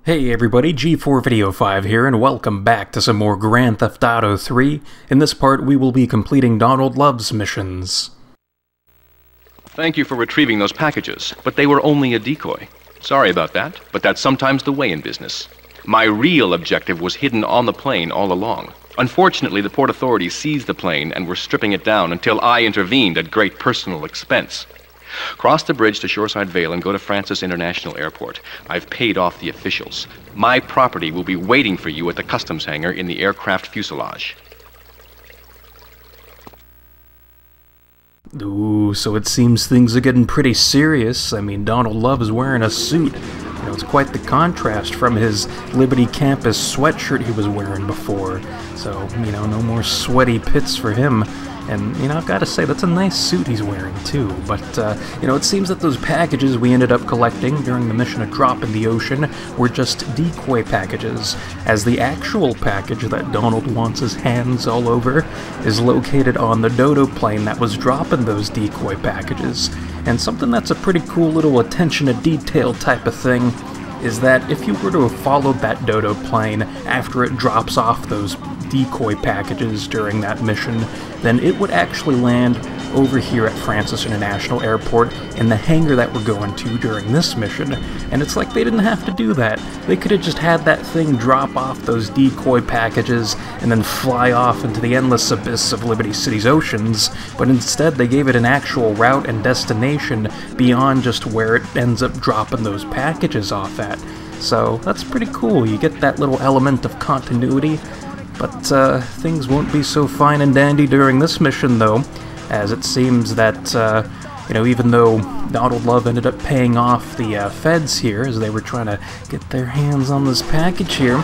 Hey everybody, G4 Video 5 here, and welcome back to some more Grand Theft Auto 3. In this part, we will be completing Donald Love's missions. Thank you for retrieving those packages, but they were only a decoy. Sorry about that, but that's sometimes the way in business. My real objective was hidden on the plane all along. Unfortunately, the port authorities seized the plane and were stripping it down until I intervened at great personal expense. Cross the bridge to Shoreside, Vale and go to Francis International Airport. I've paid off the officials. My property will be waiting for you at the customs hangar in the aircraft fuselage. Ooh, so it seems things are getting pretty serious. I mean, Donald Love is wearing a suit. You know, it's quite the contrast from his Liberty Campus sweatshirt he was wearing before. So, you know, no more sweaty pits for him. And, you know, I've got to say, that's a nice suit he's wearing, too. But, you know, it seems that those packages we ended up collecting during the mission of Drop in the Ocean were just decoy packages, as the actual package that Donald wants his hands all over is located on the dodo plane that was dropping those decoy packages. And something that's a pretty cool little attention to detail type of thing is that if you were to have followed that dodo plane after it drops off those decoy packages during that mission, then it would actually land over here at Francis International Airport in the hangar that we're going to during this mission. And it's like they didn't have to do that. They could have just had that thing drop off those decoy packages and then fly off into the endless abyss of Liberty City's oceans, but instead they gave it an actual route and destination beyond just where it ends up dropping those packages off at. So that's pretty cool. You get that little element of continuity. But things won't be so fine and dandy during this mission, though, as it seems that, you know, even though Donald Love ended up paying off the feds here as they were trying to get their hands on this package here,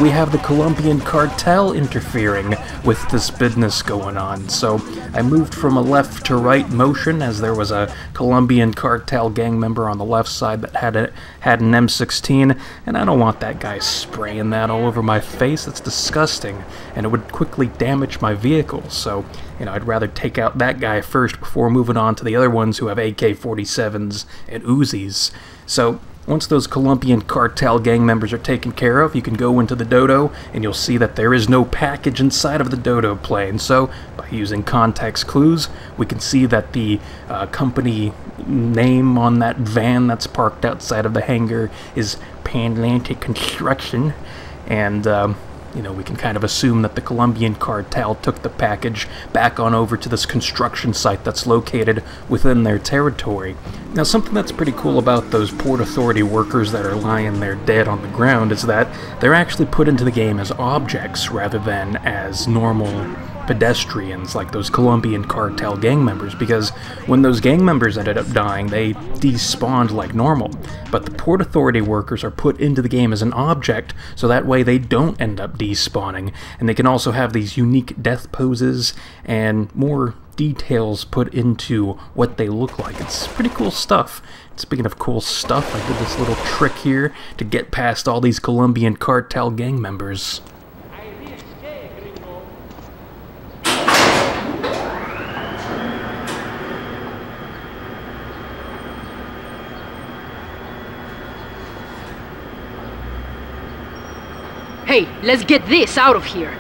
we have the Colombian cartel interfering with this business going on. So I moved from a left to right motion as there was a Colombian cartel gang member on the left side that had an M16, and I don't want that guy spraying that all over my face. It's disgusting, and it would quickly damage my vehicle. So, you know, I'd rather take out that guy first before moving on to the other ones who have AK-47s and Uzis. So once those Colombian cartel gang members are taken care of, you can go into the dodo, and you'll see that there is no package inside of the dodo plane. So, by using context clues, we can see that the company name on that van that's parked outside of the hangar is Panlantic Construction, and you know, we can kind of assume that the Colombian cartel took the package back on over to this construction site that's located within their territory. Now, something that's pretty cool about those Port Authority workers that are lying there dead on the ground is that they're actually put into the game as objects rather than as normal pedestrians like those Colombian cartel gang members, because when those gang members ended up dying, they despawned like normal. But the Port Authority workers are put into the game as an object, so that way they don't end up despawning, and they can also have these unique death poses and more details put into what they look like. It's pretty cool stuff. Speaking of cool stuff, I did this little trick here to get past all these Colombian cartel gang members. Hey, let's get this out of here.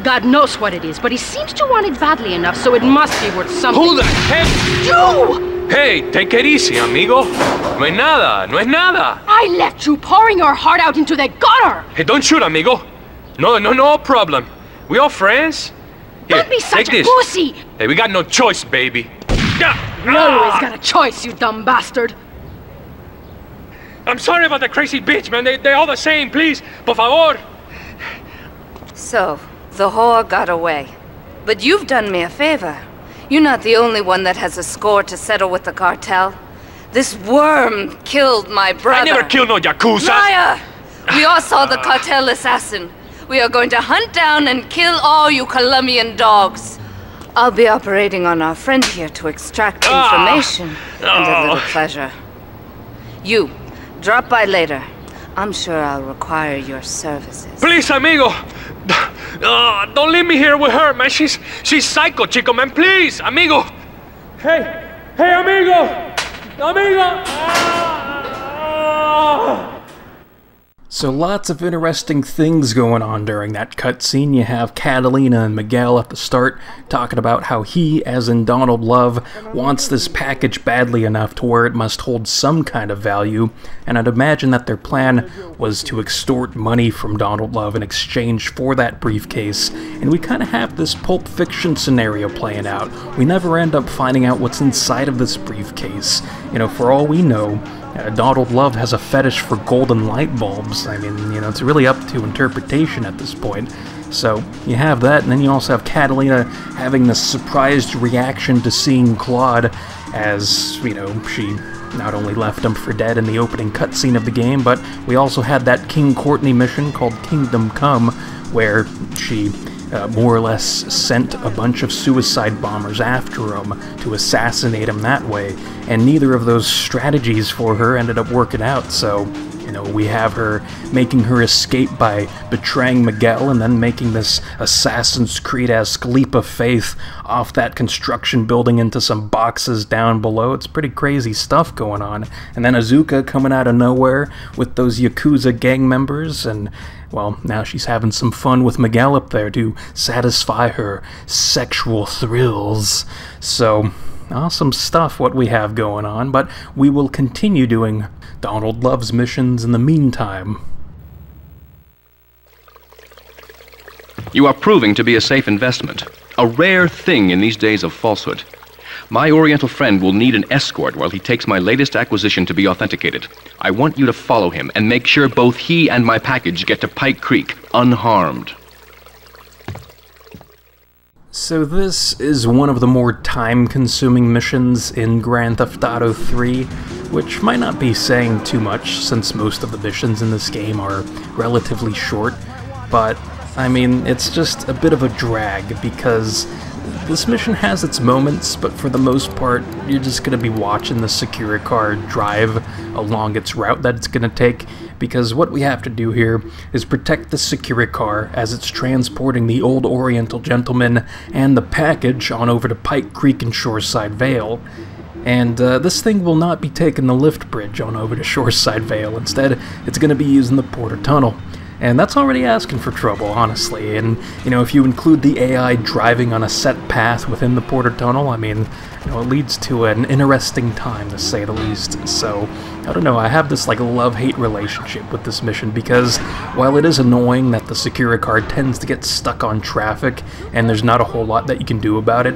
God knows what it is, but he seems to want it badly enough, so it must be worth something. Who the heck? You! Hey, take it easy, amigo. No es nada, no es nada. I left you pouring your heart out into the gutter! Hey, don't shoot, amigo. No problem. We all friends. Here, Don't be such take a this. pussy! Hey, we got no choice, baby. You always got a choice, you dumb bastard. I'm sorry about the crazy bitch, man. They're all the same, please. Por favor. So, the whore got away. But you've done me a favor. You're not the only one that has a score to settle with the cartel. This worm killed my brother. I never killed no Yakuza. Liar! We all saw the cartel assassin. We are going to hunt down and kill all you Colombian dogs. I'll be operating on our friend here to extract information and a little pleasure. You, drop by later. I'm sure I'll require your services. Please, amigo. Don't leave me here with her, man. She's psycho, chico, man. Please, amigo. Hey, amigo. Amigo. So lots of interesting things going on during that cutscene. You have Catalina and Miguel at the start talking about how he, as in Donald Love, wants this package badly enough to where it must hold some kind of value, and I'd imagine that their plan was to extort money from Donald Love in exchange for that briefcase, and we kind of have this Pulp Fiction scenario playing out. We never end up finding out what's inside of this briefcase. You know, for all we know, Donald Love has a fetish for golden light bulbs. I mean, you know, it's really up to interpretation at this point. So, you have that, and then you also have Catalina having this surprised reaction to seeing Claude as, you know, she not only left him for dead in the opening cutscene of the game, but we also had that King Courtney mission called Kingdom Come, where she more or less sent a bunch of suicide bombers after him to assassinate him that way, and neither of those strategies for her ended up working out. So, you know, we have her making her escape by betraying Miguel and then making this Assassin's Creed-esque leap of faith off that construction building into some boxes down below. It's pretty crazy stuff going on. And then Azuka coming out of nowhere with those Yakuza gang members, and well, now she's having some fun with Miguel up there to satisfy her sexual thrills. So, awesome stuff what we have going on, but we will continue doing Donald Love's missions in the meantime. You are proving to be a safe investment, a rare thing in these days of falsehood. My Oriental friend will need an escort while he takes my latest acquisition to be authenticated. I want you to follow him and make sure both he and my package get to Pike Creek unharmed. So this is one of the more time-consuming missions in Grand Theft Auto 3, which might not be saying too much since most of the missions in this game are relatively short, but I mean, it's just a bit of a drag because this mission has its moments, but for the most part, you're just going to be watching the Securicar drive along its route that it's going to take, because what we have to do here is protect the Securicar as it's transporting the old Oriental gentleman and the package on over to Pike Creek and Shoreside Vale. And this thing will not be taking the lift bridge on over to Shoreside Vale. Instead, it's going to be using the Porter Tunnel. And that's already asking for trouble, honestly. And, you know, if you include the AI driving on a set path within the Porter Tunnel, I mean, you know, it leads to an interesting time, to say the least. So, I don't know, I have this, like, love-hate relationship with this mission, because while it is annoying that the Securicar tends to get stuck on traffic, and there's not a whole lot that you can do about it,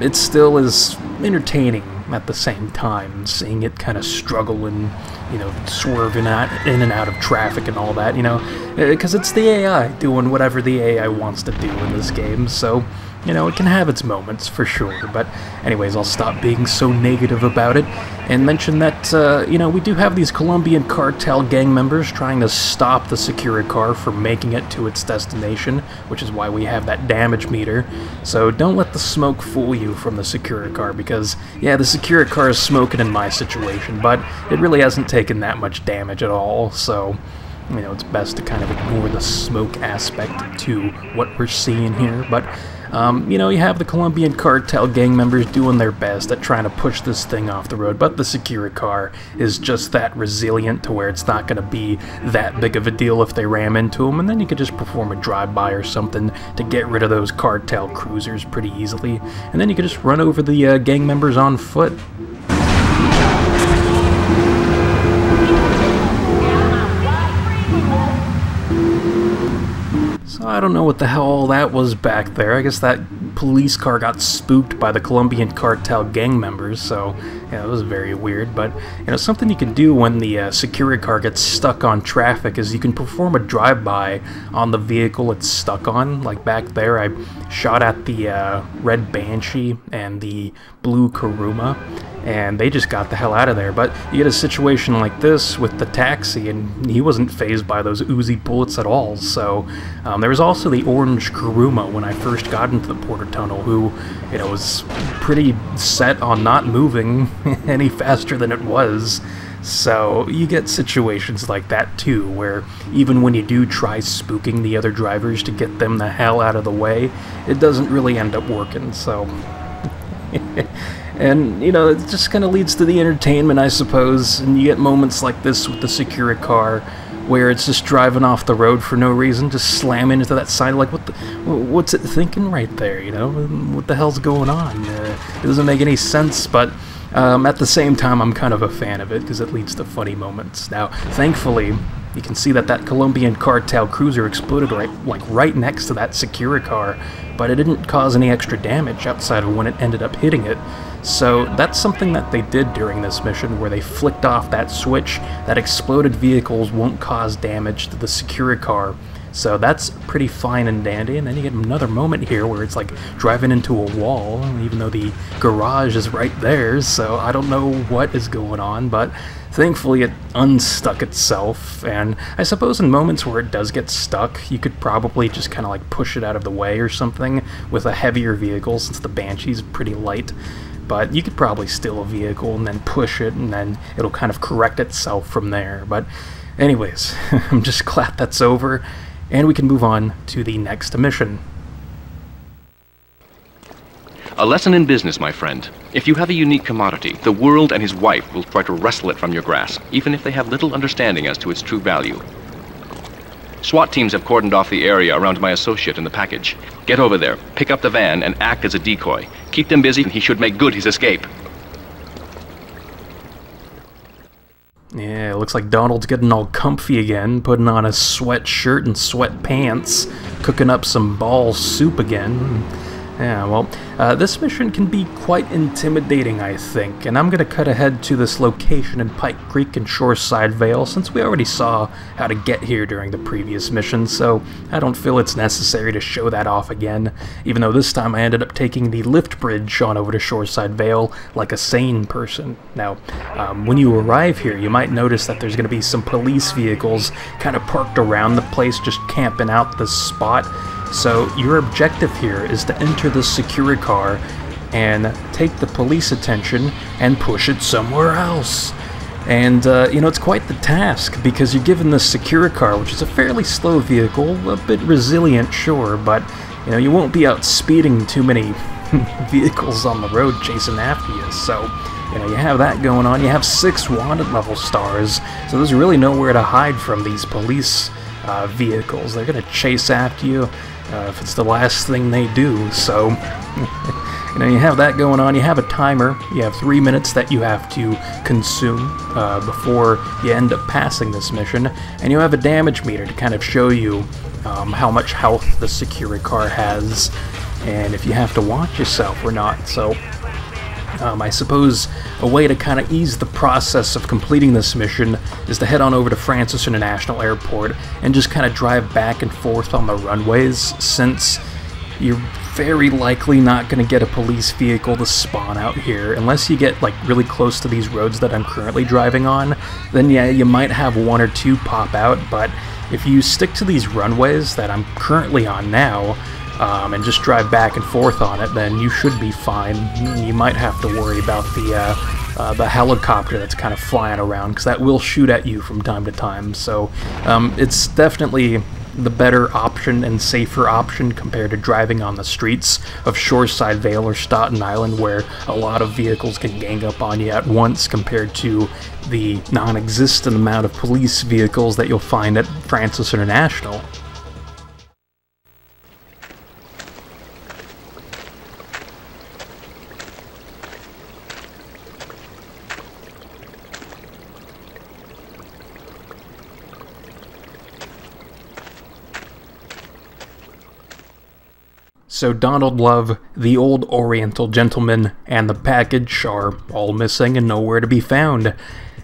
it still is entertaining at the same time, seeing it kind of struggle and, you know, swerving in and out of traffic and all that, you know, because it's the AI doing whatever the AI wants to do in this game, so, you know, it can have its moments, for sure. But anyways, I'll stop being so negative about it, and mention that, you know, we do have these Colombian cartel gang members trying to stop the Securicar from making it to its destination, which is why we have that damage meter. So don't let the smoke fool you from the Securicar, because, yeah, the Securicar is smoking in my situation, but it really hasn't taken that much damage at all, so, you know, it's best to kind of ignore the smoke aspect to what we're seeing here. But you know, you have the Colombian cartel gang members doing their best at trying to push this thing off the road, but the Securicar is just that resilient to where it's not going to be that big of a deal if they ram into them, and then you could just perform a drive-by or something to get rid of those cartel cruisers pretty easily, and then you could just run over the gang members on foot. So I don't know what the hell all that was back there. I guess that police car got spooked by the Colombian cartel gang members, so yeah, it was very weird. But, you know, something you can do when the Securicar gets stuck on traffic is you can perform a drive-by on the vehicle it's stuck on. Like back there, I shot at the red Banshee and the blue Kuruma, and they just got the hell out of there. But you get a situation like this with the taxi, and he wasn't fazed by those Uzi bullets at all. So there was also the orange Kuruma when I first got into the Porter Tunnel, who, you know, was pretty set on not moving any faster than it was. So you get situations like that too, where even when you do try spooking the other drivers to get them the hell out of the way, it doesn't really end up working. So and, you know, it just kind of leads to the entertainment, I suppose, and you get moments like this with the Securicar where it's just driving off the road for no reason, just slamming into that side. Like, what's it thinking right there, you know? What the hell's going on? It doesn't make any sense, but at the same time, I'm kind of a fan of it, because it leads to funny moments. Now, thankfully, you can see that Colombian cartel cruiser exploded right next to that Securicar, but it didn't cause any extra damage outside of when it ended up hitting it. So that's something that they did during this mission, where they flicked off that switch that exploded vehicles won't cause damage to the Securicar. So that's pretty fine and dandy, and then you get another moment here where it's like driving into a wall, even though the garage is right there, so I don't know what is going on, but thankfully it unstuck itself, and I suppose in moments where it does get stuck, you could probably just kind of like push it out of the way or something with a heavier vehicle, since the Banshee's pretty light. But you could probably steal a vehicle and then push it, and then it'll kind of correct itself from there. But anyways, I'm just glad that's over, and we can move on to the next mission. A lesson in business, my friend. If you have a unique commodity, the world and his wife will try to wrestle it from your grasp, even if they have little understanding as to its true value. SWAT teams have cordoned off the area around my associate in the package. Get over there, pick up the van, and act as a decoy. Keep them busy, and he should make good his escape. Yeah, it looks like Donald's getting all comfy again, putting on a sweatshirt and sweatpants, cooking up some ball soup again. Yeah, well, this mission can be quite intimidating, I think, and I'm going to cut ahead to this location in Pike Creek and Shoreside, Vale, since we already saw how to get here during the previous mission, so I don't feel it's necessary to show that off again, even though this time I ended up taking the lift bridge on over to Shoreside Vale like a sane person. Now, when you arrive here, you might notice that there's going to be some police vehicles kind of parked around the place, just camping out this spot. So your objective here is to enter the Securicar and take the police attention and push it somewhere else. And, you know, it's quite the task, because you're given the Securicar, which is a fairly slow vehicle, a bit resilient, sure, but, you know, you won't be out speeding too many vehicles on the road chasing after you. So, you know, you have that going on. You have 6 wanted level stars, so there's really nowhere to hide from these police vehicles. They're going to chase after you if it's the last thing they do, so you know, you have that going on. You have a timer. You have 3 minutes that you have to consume before you end up passing this mission, and you have a damage meter to kind of show you how much health the Securicar has, and if you have to watch yourself or not. So I suppose a way to kind of ease the process of completing this mission is to head on over to Francis International Airport and just kind of drive back and forth on the runways, since you're very likely not going to get a police vehicle to spawn out here. Unless you get like really close to these roads that I'm currently driving on, then yeah, you might have 1 or 2 pop out, but if you stick to these runways that I'm currently on now, and just drive back and forth on it, then you should be fine. You might have to worry about the helicopter that's kind of flying around, because that will shoot at you from time to time. So it's definitely the better option and safer option compared to driving on the streets of Shoreside, Vale, or Staunton Island, where a lot of vehicles can gang up on you at once, compared to the non-existent amount of police vehicles that you'll find at Francis International. So Donald Love, the old Oriental gentleman, and the package are all missing and nowhere to be found,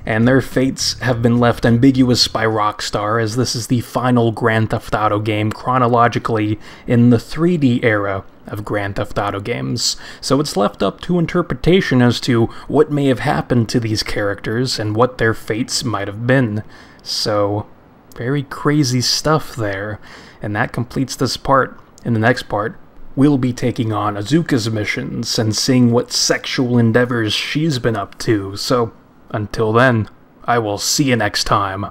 and their fates have been left ambiguous by Rockstar, as this is the final Grand Theft Auto game chronologically in the 3D era of Grand Theft Auto games. So it's left up to interpretation as to what may have happened to these characters and what their fates might have been. So, very crazy stuff there. And that completes this part. In the next part, we'll be taking on Azuka's missions and seeing what sexual endeavors she's been up to. So, until then, I will see you next time.